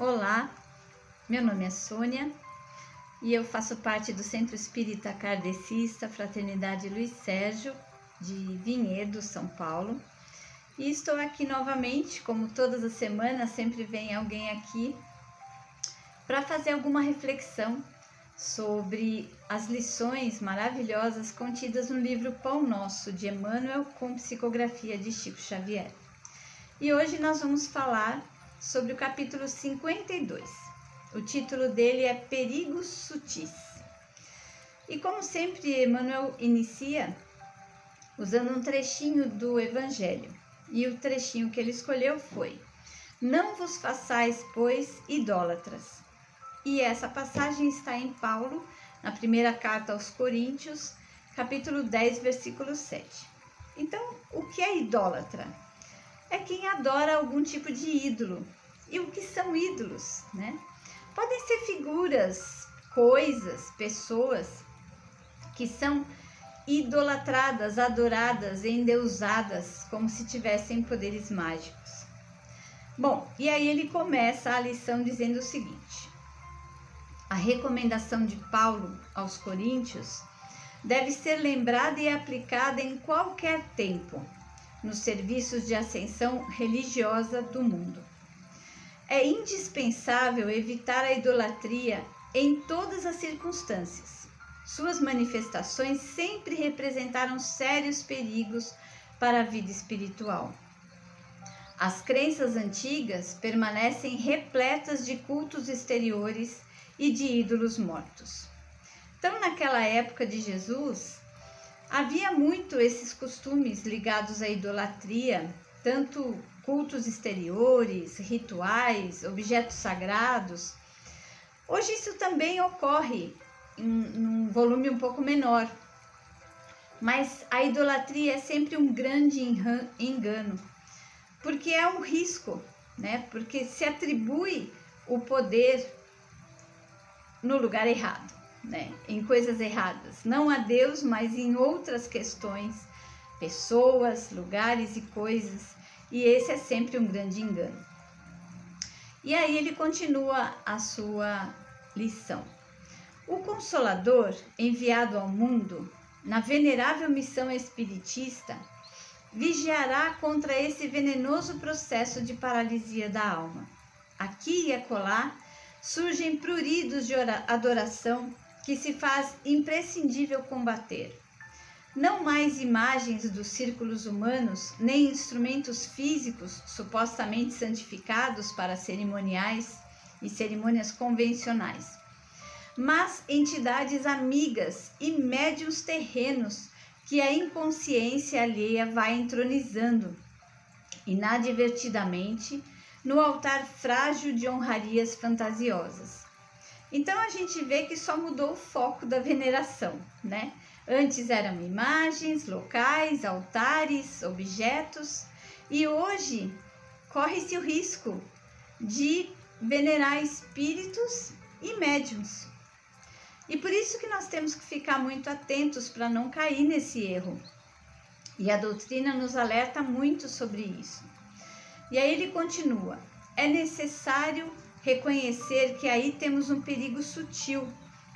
Olá, meu nome é Sônia e eu faço parte do Centro Espírita Kardecista Fraternidade Luiz Sérgio, de Vinhedo, São Paulo. E estou aqui novamente, como todas as semanas, sempre vem alguém aqui para fazer alguma reflexão sobre as lições maravilhosas contidas no livro Pão Nosso, de Emmanuel, com psicografia de Chico Xavier. E hoje nós vamos falar sobre o capítulo 52. O título dele é Perigos Sutis. E como sempre, Emmanuel inicia usando um trechinho do Evangelho. E o trechinho que ele escolheu foi: não vos façais, pois, idólatras. E essa passagem está em Paulo, na primeira carta aos Coríntios, capítulo 10, versículo 7. Então, o que é idólatra? É quem adora algum tipo de ídolo. E o que são ídolos, né? Podem ser figuras, coisas, pessoas que são idolatradas, adoradas, endeusadas, como se tivessem poderes mágicos. Bom, e aí ele começa a lição dizendo o seguinte: a recomendação de Paulo aos Coríntios deve ser lembrada e aplicada em qualquer tempo, nos serviços de ascensão religiosa do mundo. É indispensável evitar a idolatria em todas as circunstâncias. Suas manifestações sempre representaram sérios perigos para a vida espiritual. As crenças antigas permanecem repletas de cultos exteriores e de ídolos mortos. Então, naquela época de Jesus, havia muito esses costumes ligados à idolatria, tanto cultos exteriores, rituais, objetos sagrados. Hoje isso também ocorre em um volume um pouco menor, mas a idolatria é sempre um grande engano, porque é um risco, né? Porque se atribui o poder no lugar errado, né? Em coisas erradas, não a Deus, mas em outras questões, pessoas, lugares e coisas, e esse é sempre um grande engano. E aí ele continua a sua lição. O Consolador, enviado ao mundo, na venerável missão espiritista, vigiará contra esse venenoso processo de paralisia da alma. Aqui e acolá surgem pruridos de adoração que se faz imprescindível combater. Não mais imagens dos círculos humanos, nem instrumentos físicos supostamente santificados para cerimoniais e cerimônias convencionais, mas entidades amigas e médiuns terrenos que a inconsciência alheia vai entronizando inadvertidamente no altar frágil de honrarias fantasiosas. Então a gente vê que só mudou o foco da veneração, né? Antes eram imagens, locais, altares, objetos, e hoje corre-se o risco de venerar espíritos e médiuns. E por isso que nós temos que ficar muito atentos para não cair nesse erro. E a doutrina nos alerta muito sobre isso. E aí ele continua: é necessário reconhecer que aí temos um perigo sutil,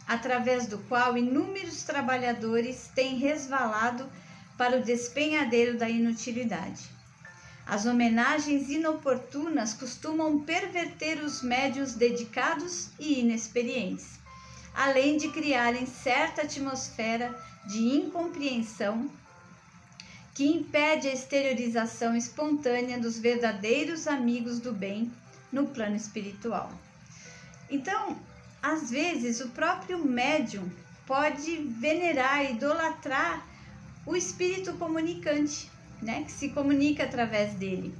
através do qual inúmeros trabalhadores têm resvalado para o despenhadeiro da inutilidade. As homenagens inoportunas costumam perverter os médiuns dedicados e inexperientes, além de criarem certa atmosfera de incompreensão que impede a exteriorização espontânea dos verdadeiros amigos do bem no plano espiritual. Então, às vezes, o próprio médium pode venerar, idolatrar o espírito comunicante, né, que se comunica através dele.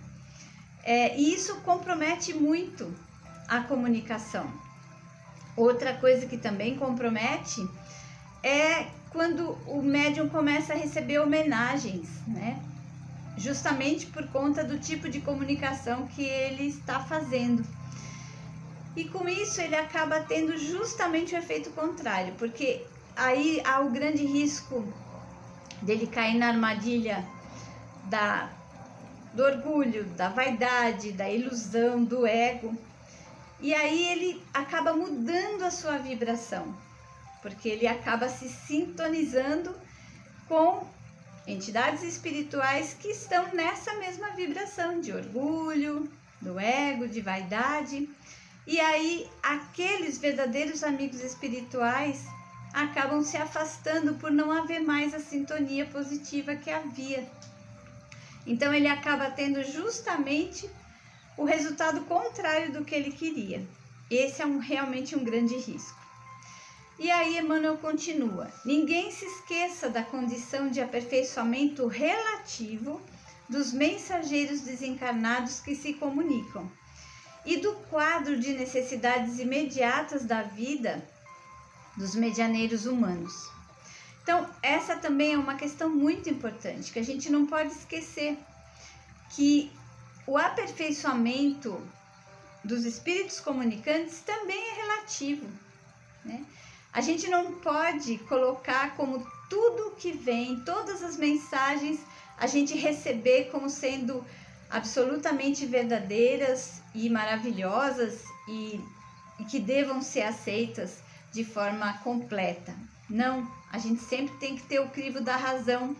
E isso compromete muito a comunicação. Outra coisa que também compromete é quando o médium começa a receber homenagens, né, justamente por conta do tipo de comunicação que ele está fazendo. E com isso ele acaba tendo justamente o efeito contrário, porque aí há o grande risco dele cair na armadilha do orgulho, da vaidade, da ilusão, do ego. E aí ele acaba mudando a sua vibração, porque ele acaba se sintonizando com entidades espirituais que estão nessa mesma vibração de orgulho, do ego, de vaidade. E aí aqueles verdadeiros amigos espirituais acabam se afastando por não haver mais a sintonia positiva que havia. Então ele acaba tendo justamente o resultado contrário do que ele queria. Esse é realmente um grande risco. E aí Emmanuel continua: ninguém se esqueça da condição de aperfeiçoamento relativo dos mensageiros desencarnados que se comunicam e do quadro de necessidades imediatas da vida dos medianeiros humanos. Então, essa também é uma questão muito importante, que a gente não pode esquecer, que o aperfeiçoamento dos espíritos comunicantes também é relativo, né? A gente não pode colocar como tudo que vem, todas as mensagens, a gente receber como sendo absolutamente verdadeiras e maravilhosas e que devam ser aceitas de forma completa. Não, a gente sempre tem que ter o crivo da razão,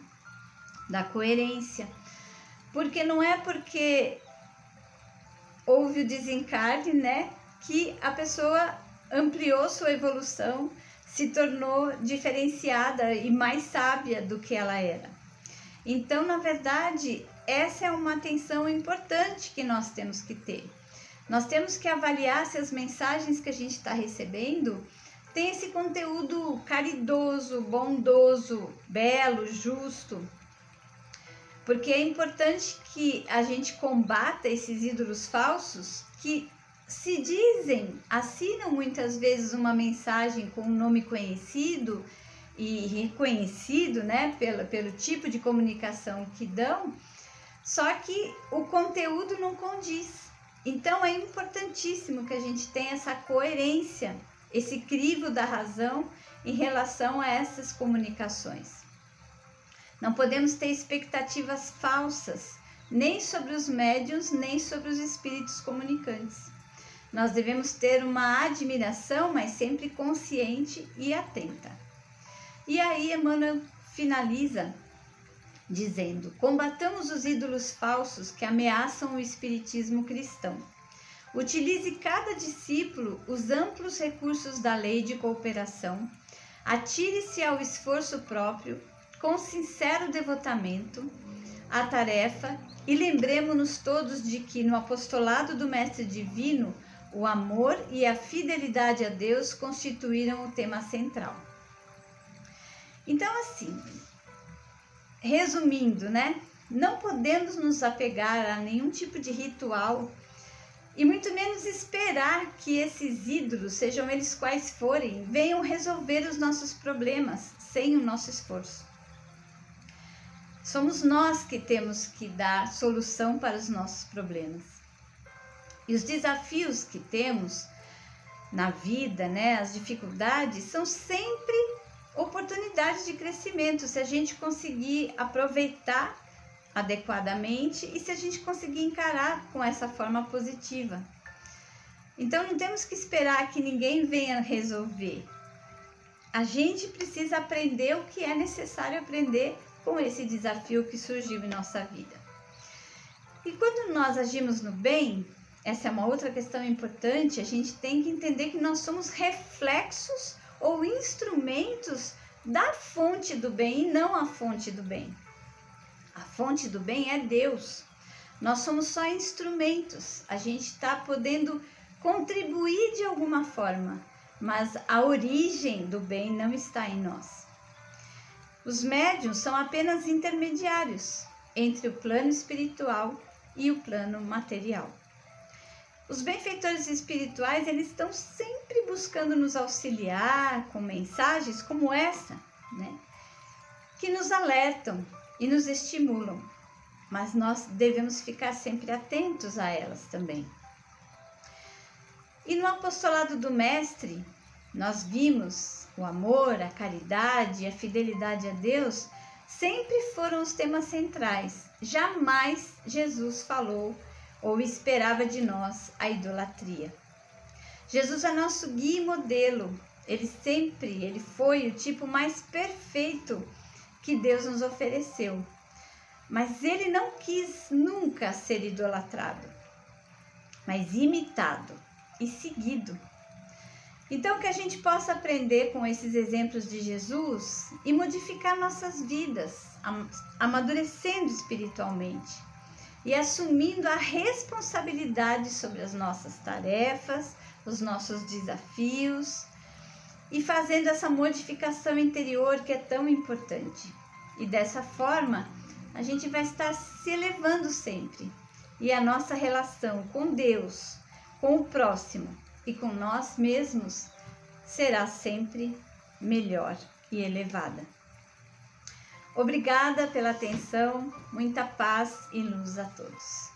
da coerência, porque não é porque houve o desencarne, né, que a pessoa ampliou sua evolução, se tornou diferenciada e mais sábia do que ela era. Então, na verdade, essa é uma atenção importante que nós temos que ter. Nós temos que avaliar se as mensagens que a gente está recebendo têm esse conteúdo caridoso, bondoso, belo, justo. Porque é importante que a gente combata esses ídolos falsos que se dizem, assinam muitas vezes uma mensagem com um nome conhecido e reconhecido, né, pelo tipo de comunicação que dão, só que o conteúdo não condiz. Então é importantíssimo que a gente tenha essa coerência, esse crivo da razão em relação a essas comunicações. Não podemos ter expectativas falsas, nem sobre os médiuns, nem sobre os espíritos comunicantes. Nós devemos ter uma admiração, mas sempre consciente e atenta. E aí Emmanuel finaliza dizendo: combatamos os ídolos falsos que ameaçam o espiritismo cristão. Utilize cada discípulo os amplos recursos da lei de cooperação, atire-se ao esforço próprio, com sincero devotamento, à tarefa, e lembremos-nos todos de que no apostolado do Mestre Divino, o amor e a fidelidade a Deus constituíram o tema central. Então, assim, resumindo, né? Não podemos nos apegar a nenhum tipo de ritual e muito menos esperar que esses ídolos, sejam eles quais forem, venham resolver os nossos problemas sem o nosso esforço. Somos nós que temos que dar solução para os nossos problemas. E os desafios que temos na vida, né, as dificuldades, são sempre oportunidades de crescimento, se a gente conseguir aproveitar adequadamente e se a gente conseguir encarar com essa forma positiva. Então não temos que esperar que ninguém venha resolver. A gente precisa aprender o que é necessário aprender com esse desafio que surgiu em nossa vida. E quando nós agimos no bem, essa é uma outra questão importante, a gente tem que entender que nós somos reflexos ou instrumentos da fonte do bem e não a fonte do bem. A fonte do bem é Deus. Nós somos só instrumentos. A gente está podendo contribuir de alguma forma, mas a origem do bem não está em nós. Os médiuns são apenas intermediários entre o plano espiritual e o plano material. Os benfeitores espirituais, eles estão sempre buscando nos auxiliar com mensagens como essa, né, que nos alertam e nos estimulam, mas nós devemos ficar sempre atentos a elas também. E no apostolado do Mestre, nós vimos o amor, a caridade e a fidelidade a Deus sempre foram os temas centrais. Jamais Jesus falou ou esperava de nós a idolatria. Jesus é nosso guia e modelo. Ele foi o tipo mais perfeito que Deus nos ofereceu. Mas ele não quis nunca ser idolatrado, mas imitado e seguido. Então, que a gente possa aprender com esses exemplos de Jesus e modificar nossas vidas, amadurecendo espiritualmente e assumindo a responsabilidade sobre as nossas tarefas, os nossos desafios e fazendo essa modificação interior que é tão importante. E dessa forma, a gente vai estar se elevando sempre e a nossa relação com Deus, com o próximo e com nós mesmos será sempre melhor e elevada. Obrigada pela atenção, muita paz e luz a todos.